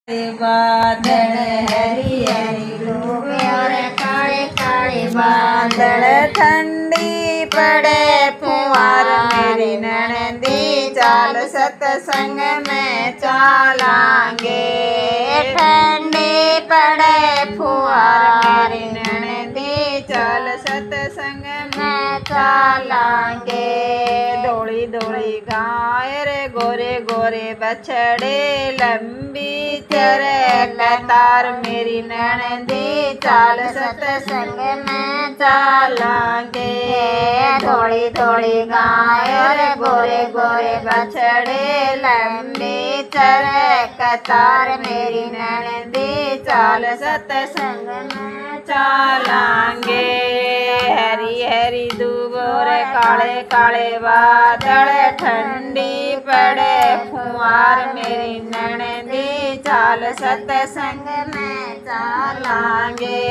बादल हरी हरी धूप और काले काले बादल, ठंडी पड़े फुहार मेरी ननदी, चाल सत्संग में चालांगे। ठंडी पड़े फुहार मेरी ननदी, चाल सत्संग में चालांगे। दौड़ी दौड़ी गाय रे गोरे गोरे बछड़े, लंबी चरे कतार मेरी ननदी, चाल सत्संग में चालांगे। थोड़ी थोड़ी गाय रे गोरे गोरे बछड़े, लंबी चरे कतार मेरी ननदी, चाल सत्संग में चालांगे। हरी हरी दूब और काले काले बादल, ठंडी पड़े फुहार मेरी ननदी, चाल सत्संग में चालांगे।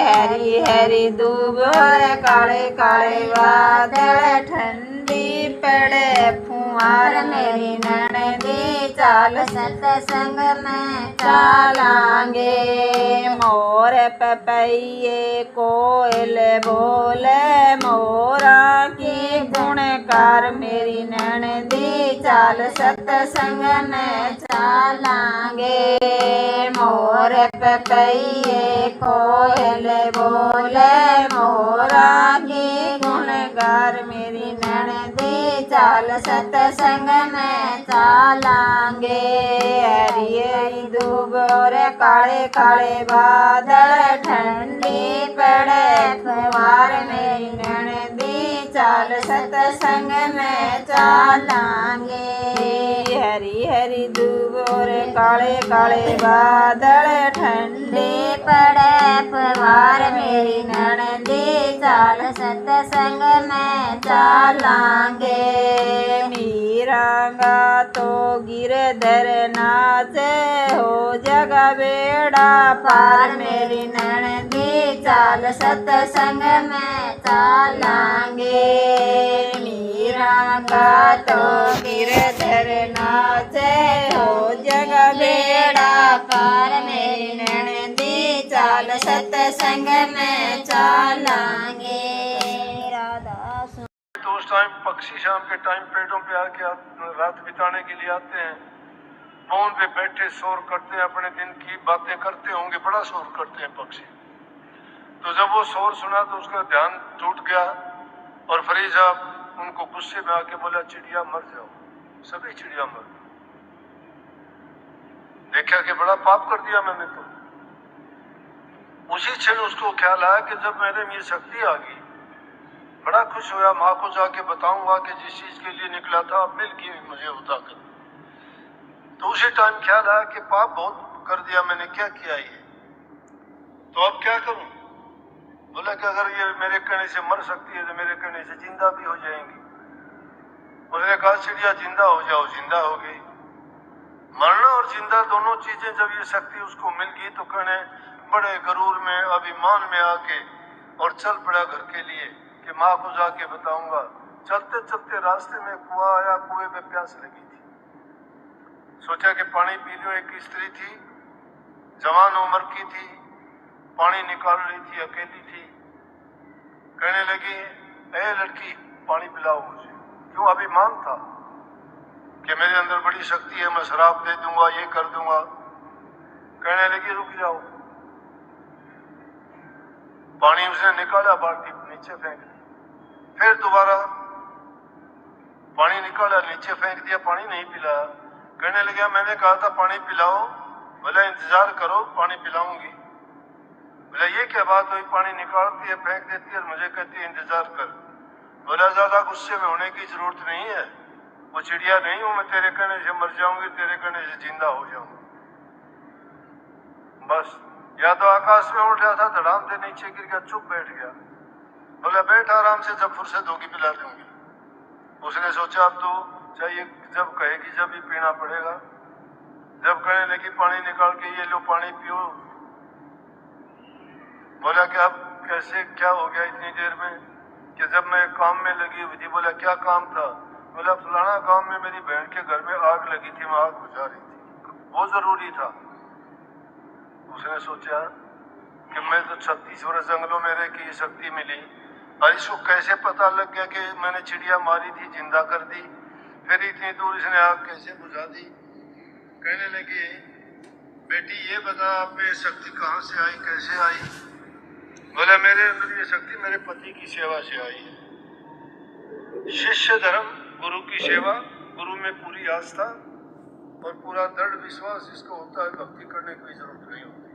हरी हरी दूब और काले काले बादल, ठंडी पड़े फुहार मेरी ननदी, चाल सत्संग में चालांगे। मोर पपैये कोयल बोले, मोरा की गुणकार मेरी ननदी, चाल सत्संग में चालांगे। मोर पपैये कोयल बोले, मोरा की गुणकार मेरी ननदी, चाल सत्संग में चालांगे। हरी हरी दूब और काले काले बादल, ठंडी पड़े फुहार मेरी ननदी, चाल सत्संग में चालांगे। हरी हरी दूब और काले काले बादल, ठंडी पड़े फुहार मेरी ननदी, चाल सत्संग में चालांगे। मीरांगा तो गिरधर नाचे, हो जगा बेड़ा पार मेरी ननदी, चाल सत्संग में चालांगे। मीरांगा तो गिरधर नाचे, हो जगा बेड़ा पार मेरी ननदी, चाल सत्संग में चालांगे। तो उस टाइम पक्षी शाम के टाइम पेड़ों पे आके रात बिताने के लिए आते हैं, मौन पे बैठे शोर करते हैं, अपने दिन की बातें करते होंगे, बड़ा शोर करते हैं पक्षी। तो जब वो शोर सुना तो उसका ध्यान टूट गया और फरीद साहब उनको गुस्से में आके बोला, चिड़िया मर जाओ, सभी चिड़िया मर गई। देखा कि बड़ा पाप कर दिया मैंने। तो उसी क्षण उसको ख्याल आया कि जब मेरे में ये शक्ति आ गई, बड़ा खुश हुआ, माँ को जाके बताऊंगा कि जिस चीज के लिए निकला था अब मिल गई मुझे उठा कर। तो उसी टाइम ख्याल आया कि पाप बहुत कर दिया मैंने, क्या किया ये, तो अब क्या करूं। बोला कि अगर ये मेरे कहने से मर सकती है तो मेरे कहने से जिंदा भी हो जाएंगी। उसने कहा, चिड़िया जिंदा हो जाओ, जिंदा हो गई। मरना और जिंदा दोनों चीजें जब ये शक्ति उसको मिल गई तो कहने बड़े गरूर में अभिमान में आके और चल पड़ा घर के लिए कि माँ को जाके बताऊंगा। चलते चलते रास्ते में कुआं आया, कुएं में प्यास लगी थी। सोचा कि पानी पी लो। एक स्त्री थी, जवान उम्र की थी, पानी निकाल रही थी, अकेली थी। कहने लगी, ए लड़की पानी पिलाओ मुझे। क्यों, अभिमान था कि मेरे अंदर बड़ी शक्ति है, मैं शराब दे दूंगा, ये कर दूंगा। कहने लगी, रुक जाओ। पानी उसने निकाला, बाल्टी नीचे फेंक दी। फिर दोबारा पानी निकाला, नीचे फेंक दिया, पानी नहीं पिलाया। कहने लगा, मैंने कहा था पानी पिलाओ। बोला, इंतजार करो, पानी पिलाऊंगी। बोला, ये क्या बात हुई, पानी निकालती है, फेंक देती है और मुझे कहती है इंतजार कर। बोला, ज्यादा गुस्से में होने की जरूरत नहीं है, वो चिड़िया नहीं हूं मैं, तेरे कहने से मर जाऊंगी, तेरे कहने से जिंदा हो जाऊंगी। बस, या तो आकाश में उड़ रहा था, धड़ाम से नीचे गिर गया, चुप बैठ गया। बोला, बैठ आराम से, जब फुर्सत होगी पिला दूंगी। उसने सोचा अब तो चाहिए, जब कहेगी जब ही पीना पड़ेगा। जब कहने लगी पानी निकाल के, ये लो पानी पियो। बोला कि अब कैसे क्या हो गया इतनी देर में, कि जब मैं काम में लगी हुई थी। बोला, क्या काम था। बोला, फलाना गांव में मेरी बहन के घर में आग लगी थी, मैं आग बुझा रही थी, वो जरूरी था। उसने सोचा कि मैं तो 36 वर्ष जंगलों में रह के ये शक्ति मिली, और इसको कैसे पता लग गया कि मैंने चिड़िया मारी थी, जिंदा कर दी, फिर इतनी दूर इसने आग कैसे बुझा दी। कहने लगी, बेटी ये बता आप में शक्ति कहाँ से आई, कैसे आई? बोला, मेरे अंदर ये शक्ति मेरे पति की सेवा से आई है। शिष्य धर्म, गुरु की सेवा, गुरु में पूरी आस्था और पूरा दृढ़ विश्वास जिसको होता है, भक्ति करने की भी जरूरत नहीं होती।